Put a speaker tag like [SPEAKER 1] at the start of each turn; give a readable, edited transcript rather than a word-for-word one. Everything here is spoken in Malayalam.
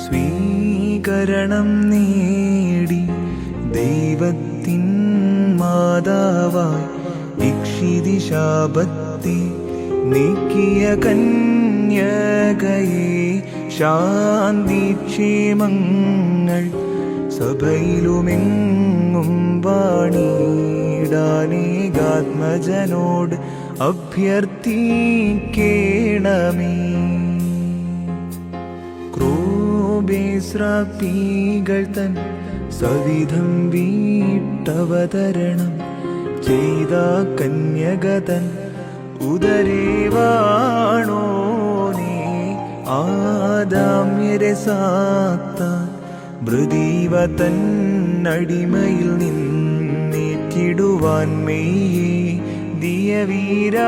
[SPEAKER 1] സ്വീകരണം നേടി ദൈവത്തിൻ മാതാവായി ഇക്ഷിതി ശാപത്തെ നീക്കിയ കന്യകയെ ശാന്തിക്ഷേമങ്ങൾ സഭയിലുമെങ്ങും വാണിടാനേകാത്മജനോട് അഭ്യർത്ഥിക്കേണമേ. ക്രോബേസ്രാപ്പികൾ തൻ സവിധം വീട്ടവതരണം ചെയ്ത കന്യകതൻ ഉദരേവാണോനേ ആദാമ്യരസാത്താൻ മൃദീവ തന്നടിമയിൽ നിന്നേറ്റിടുവാൻ മെയ്യേ ദിയവീരാസ്തോത്രം.